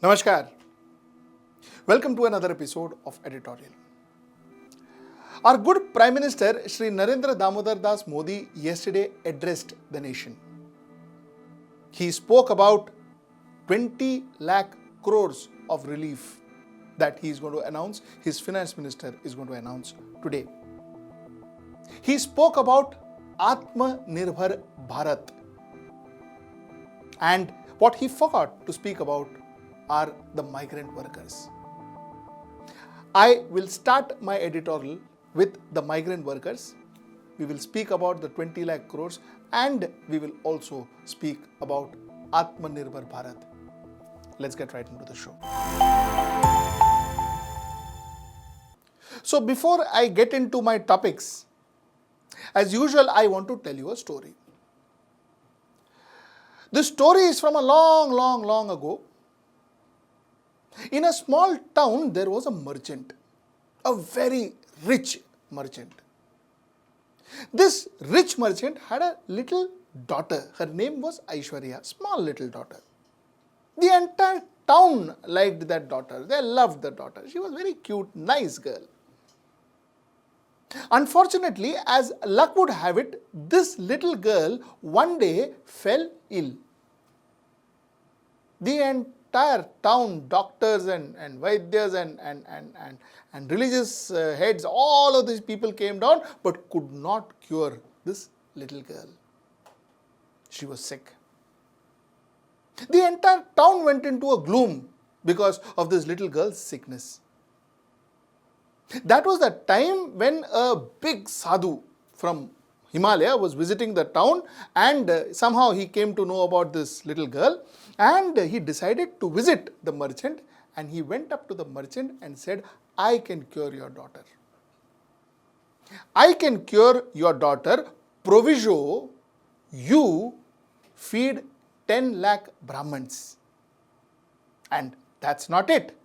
Namaskar. Welcome to another episode of Editorial. Our good Prime Minister Shri Narendra Damodar Das Modi yesterday addressed the nation. He spoke about 20 lakh crores of relief that he is going to announce, his finance minister is going to announce today. He spoke about Atmanirbhar Bharat. And what he forgot to speak about are the migrant workers. I will start my editorial with the migrant workers. We will speak about the 20 lakh crores and we will also speak about Atmanirbhar Bharat. Let's get right into the show. So before I get into my topics, as usual, I want to tell you a story. This story is from a long ago. In a small town, there was a merchant, a very rich merchant. This rich merchant had a little daughter. Her name was Aishwarya, small little daughter. The entire town liked that daughter. They loved the daughter. She was very cute, nice girl. Unfortunately, as luck would have it, this little girl one day fell ill. The entire town, doctors and vaidyas and religious heads, all of these people came down but could not cure this little girl. She was sick. The entire town went into a gloom because of this little girl's sickness. That was the time when a big sadhu from Himalaya was visiting the town, and somehow he came to know about this little girl, and he decided to visit the merchant, and he went up to the merchant and said, I can cure your daughter. I can cure your daughter, proviso you feed 10 lakh Brahmins. And that's not it.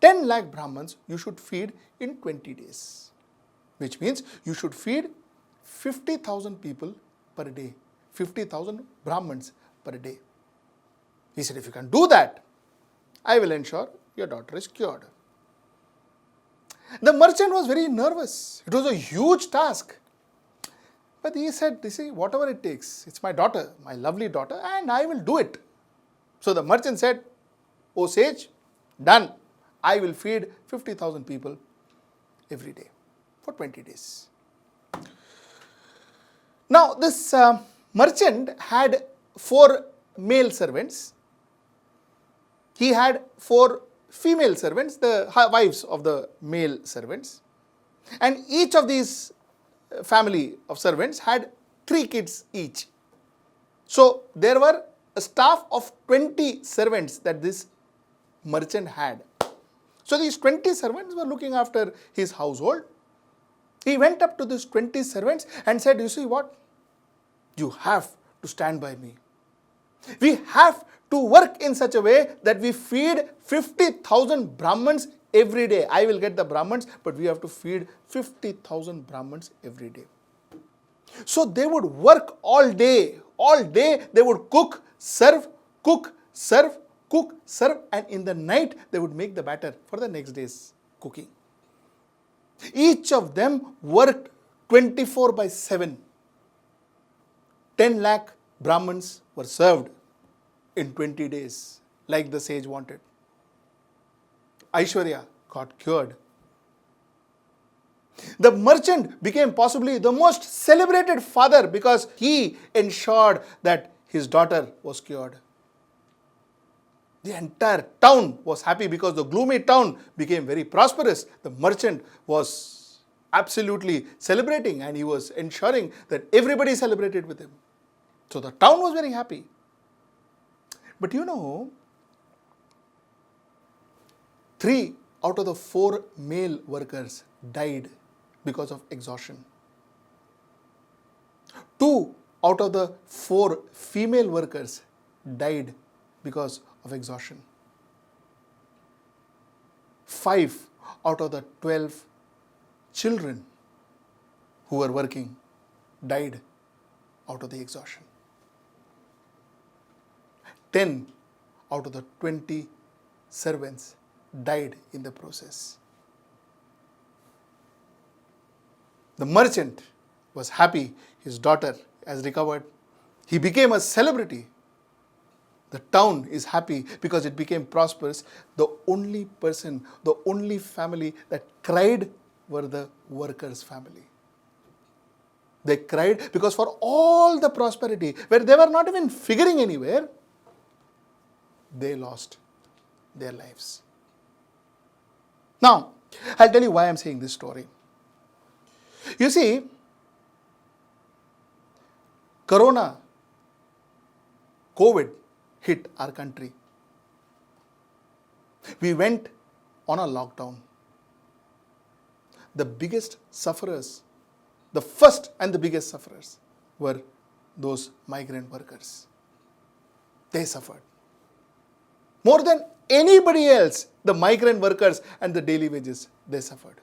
10 lakh Brahmins you should feed in 20 days. Which means you should feed 50,000 people per day. 50,000 Brahmins per day. He said, if you can do that, I will ensure your daughter is cured. The merchant was very nervous. It was a huge task. But he said, see, whatever it takes, it's my daughter, my lovely daughter, and I will do it. So the merchant said, O sage, done. I will feed 50,000 people every day for 20 days. Now, this merchant had 4 male servants. He had 4 female servants, the wives of the male servants. And each of these family of servants had 3 kids each. So, there were a staff of 20 servants that this merchant had. So, these 20 servants were looking after his household. He went up to these 20 servants and said, you see what? You have to stand by me. We have to work in such a way that we feed 50,000 Brahmins every day. I will get the Brahmins, but we have to feed 50,000 Brahmins every day. So they would work all day. All day they would cook, serve, and in the night they would make the batter for the next day's cooking. Each of them worked 24/7. 10 lakh Brahmins were served in 20 days, like the sage wanted. Aishwarya got cured. The merchant became possibly the most celebrated father because he ensured that his daughter was cured. The entire town was happy because the gloomy town became very prosperous. The merchant was absolutely celebrating and he was ensuring that everybody celebrated with him. So the town was very happy. But you know, 3 out of the 4 male workers died because of exhaustion. 2 out of the 4 female workers died because of exhaustion. 5 out of the 12 children who were working died out of the exhaustion. 10 out of the 20 servants died in the process. The merchant was happy his daughter has recovered. He became a celebrity. The town is happy because it became prosperous. The only person, the only family that cried were the workers' family. They cried because for all the prosperity, where they were not even figuring anywhere, they lost their lives. Now, I'll tell you why I'm saying this story. You see, Corona, COVID hit our country. We went on a lockdown. The biggest sufferers, the first and the biggest sufferers were those migrant workers. They suffered. More than anybody else, the migrant workers and the daily wages, they suffered.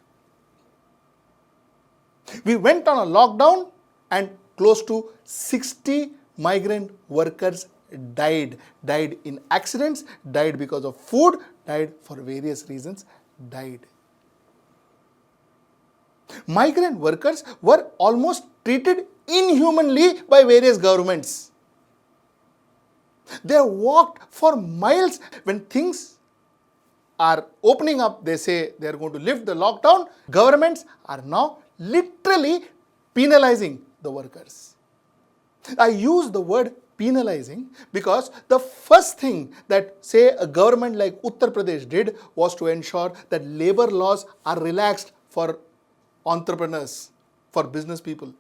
We went on a lockdown and close to 60 migrant workers died in accidents, died because of food, died for various reasons, died. Migrant workers were almost treated inhumanly by various governments. They walked for miles. When things are opening up, they say they are going to lift the lockdown. Governments are now literally penalizing the workers. I use the word penalizing because the first thing that, say, a government like Uttar Pradesh did was to ensure that labor laws are relaxed for entrepreneurs, for business people,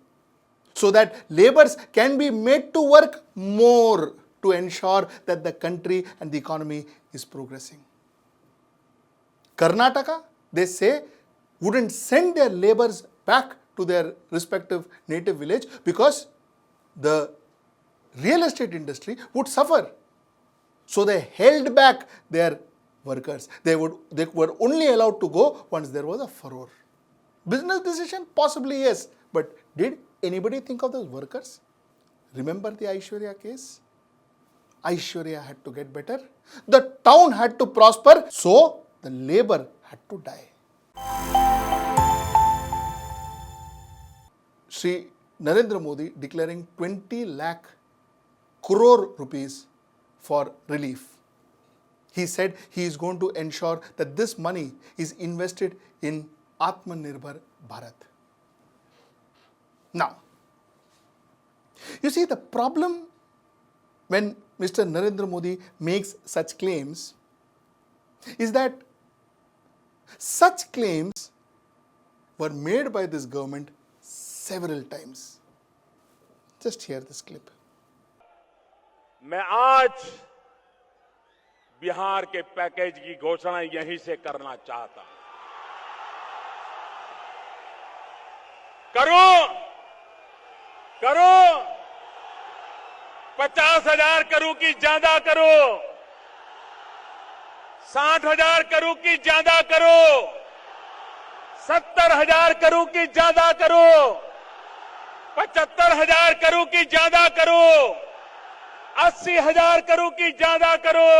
so that laborers can be made to work more to ensure that the country and the economy is progressing. Karnataka, they say, wouldn't send their laborers back to their respective native village because the real estate industry would suffer. So they held back their workers. They were only allowed to go once there was a furor. Business decision? Possibly yes. But did anybody think of those workers? Remember the Aishwarya case? Aishwarya had to get better. The town had to prosper. So the labor had to die. Shri Narendra Modi declaring 20 lakh crore rupees for relief. He said he is going to ensure that this money is invested in Atmanirbhar Bharat. Now, you see, the problem when Mr. Narendra Modi makes such claims is that such claims were made by this government several times. Just hear this clip. मैं आज बिहार के package की घोषणा यहीं से करना चाहता हूं। करो 50,000 करो कि ज्यादा करो, 60,000 करो कि ज्यादा करो, 70,000 करो कि ज्यादा करो, 75,000 करो कि ज्यादा करो, 80,000 करो कि ज्यादा करो,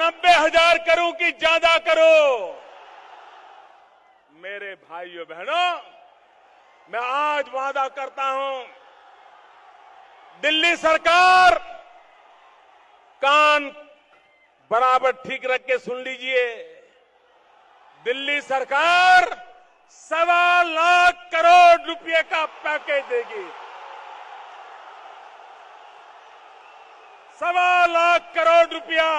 90,000 करो कि ज्यादा करो। मेरे भाइयों बहनों, मैं आज वादा करता हूं, दिल्ली सरकार कान बराबर ठीक रख के सुन लीजिए, दिल्ली सरकार 1.25 लाख करोड़ रुपए का पैकेज देगी। 1.25 लाख करोड़ रुपया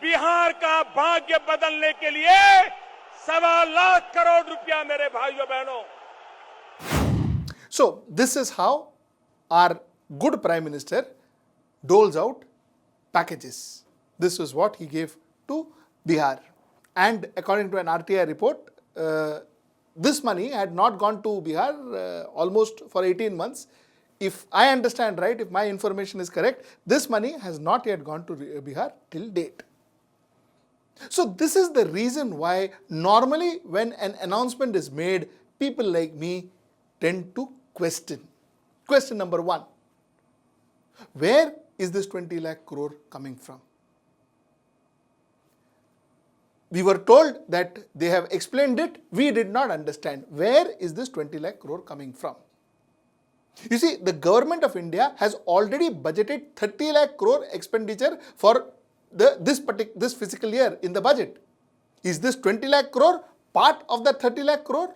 बिहार का भाग्य बदलने के लिए 1.25 लाख करोड़ रुपया मेरे भाइयों बहनों। So, this is how our good Prime Minister doles out packages. This is what he gave to Bihar. And according to an RTI report, this money had not gone to Bihar almost for 18 months. If I understand right, if my information is correct, this money has not yet gone to Bihar till date. So this is the reason why normally when an announcement is made, people like me tend to question. Question number one, where is this 20 lakh crore coming from? We were told that they have explained it. We did not understand. Where is this 20 lakh crore coming from? You see, the government of India has already budgeted 30 lakh crore expenditure for this fiscal year in the budget. Is this 20 lakh crore part of that 30 lakh crore?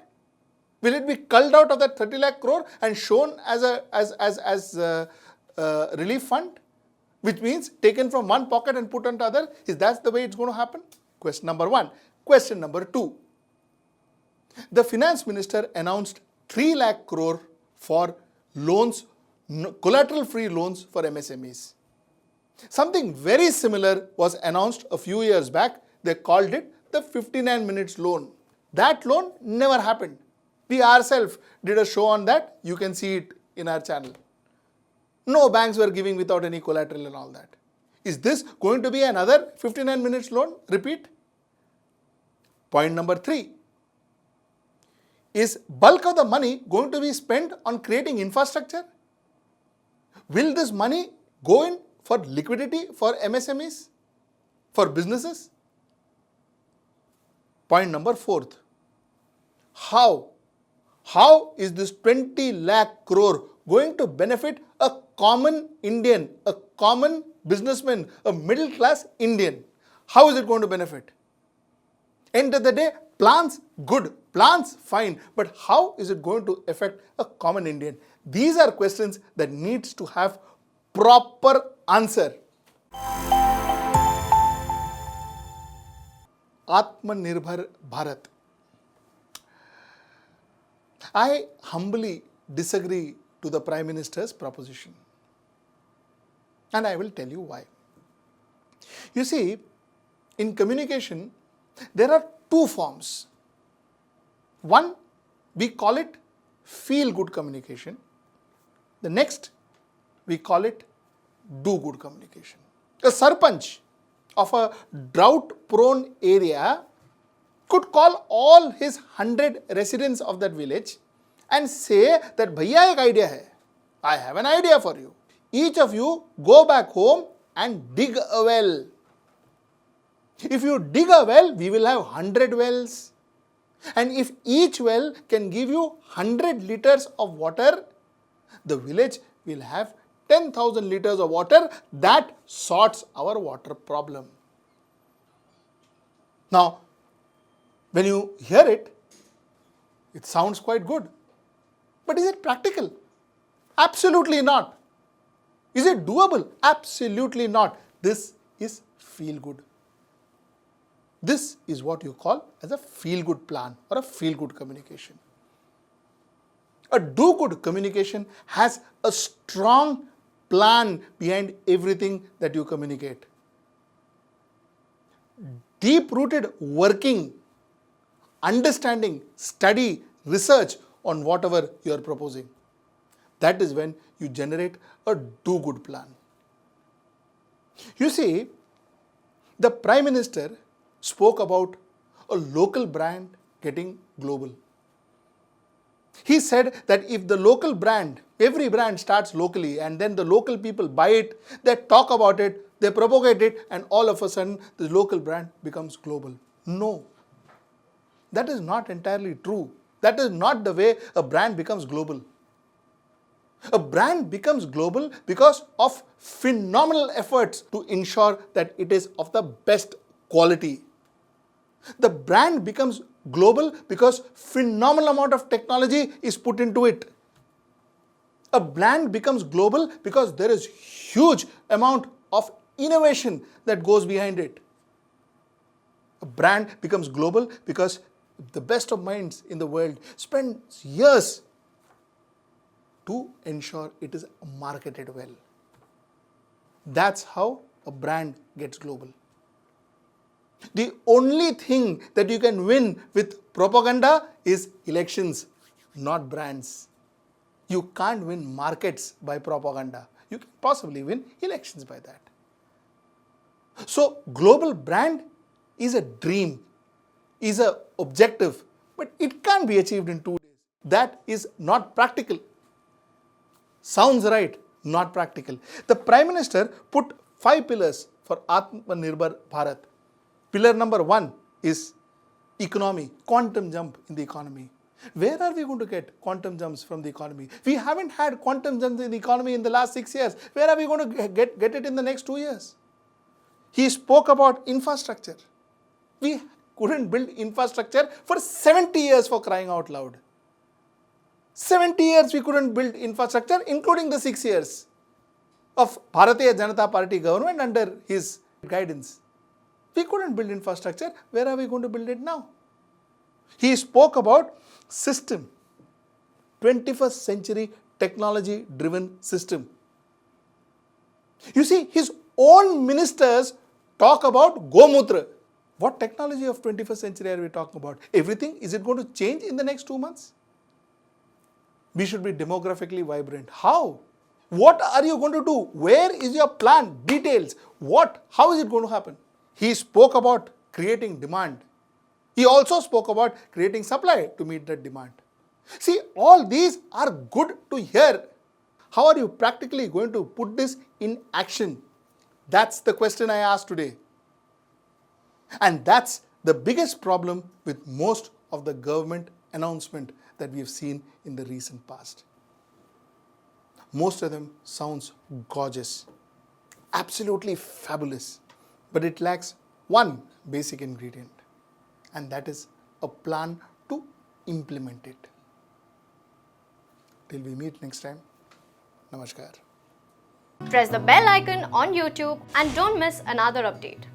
Will it be culled out of that 30 lakh crore and shown as a relief fund, which means taken from one pocket and put onto other? Is that the way it's going to happen? Question number one. Question number two. The finance minister announced 3 lakh crore for loans, collateral-free loans for MSMEs. Something very similar was announced a few years back. They called it the 59 minutes loan. That loan never happened. We ourselves did a show on that. You can see it in our channel. No banks were giving without any collateral and all that. Is this going to be another 59 minutes loan? Repeat. Point number 3. Is bulk of the money going to be spent on creating infrastructure? Will this money go in for liquidity for MSMEs, for businesses? Point number 4. How is this 20 lakh crore going to benefit a common Indian, a common businessman, a middle class Indian? How is it going to benefit? End of the day, plans good, plans fine, but how is it going to affect a common Indian? These are questions that needs to have proper answer. Atmanirbhar Bharat. I humbly disagree to the Prime Minister's proposition. And I will tell you why. You see, in communication, there are two forms. One, we call it feel-good communication. The next, we call it do-good communication. A sarpanch of a drought-prone area could call all his 100 residents of that village and say that, Bhaiya, ek idea hai. I have an idea for you. Each of you go back home and dig a well. If you dig a well, we will have 100 wells. And if each well can give you 100 liters of water, the village will have 10,000 liters of water. That sorts our water problem. Now, when you hear it, it sounds quite good. But is it practical? Absolutely not. Is it doable? Absolutely not. This is feel-good. This is what you call as a feel-good plan or a feel-good communication. A do-good communication has a strong plan behind everything that you communicate. Deep-rooted working, understanding, study, research on whatever you are proposing. That is when you generate a do-good plan. You see, the Prime Minister spoke about a local brand getting global. He said that if the local brand, every brand starts locally and then the local people buy it, they talk about it, they propagate it, and all of a sudden the local brand becomes global. No, that is not entirely true. That is not the way a brand becomes global. A brand becomes global because of phenomenal efforts to ensure that it is of the best quality. The brand becomes global because phenomenal amount of technology is put into it. A brand becomes global because there is huge amount of innovation that goes behind it. A brand becomes global because the best of minds in the world spend years to ensure it is marketed well. That's how a brand gets global. The only thing that you can win with propaganda is elections, not brands. You can't win markets by propaganda. You can possibly win elections by that. So, global brand is a dream, is an objective, but it can't be achieved in 2 days. That is not practical. Sounds right, Not practical. The Prime Minister put 5 pillars for Atmanirbhar Bharat. Pillar number 1 is economy, quantum jump in the economy. Where are we going to get quantum jumps from the economy? We haven't had quantum jumps in the economy in the last 6 years. Where are we going to get it in the next 2 years? He spoke about infrastructure. We couldn't build infrastructure for 70 years, for crying out loud. 70 years we couldn't build infrastructure, including the 6 years of Bharatiya Janata Party government under his guidance. We couldn't build infrastructure. Where are we going to build it now? He spoke about system, 21st century technology driven system. You see, his own ministers talk about Gomutra. What technology of 21st century are we talking about? Everything? Is it going to change in the next 2 months? We should be demographically vibrant. How? What are you going to do? Where is your plan? Details. What? How is it going to happen? He spoke about creating demand. He also spoke about creating supply to meet that demand. See, all these are good to hear. How are you practically going to put this in action? That's the question I asked today. And that's the biggest problem with most of the government announcement that we have seen in the recent past. Most of them sounds gorgeous, absolutely fabulous, but it lacks one basic ingredient, and that is a plan to implement it. Till we meet next time, Namaskar. Press the bell icon on YouTube and don't miss another update.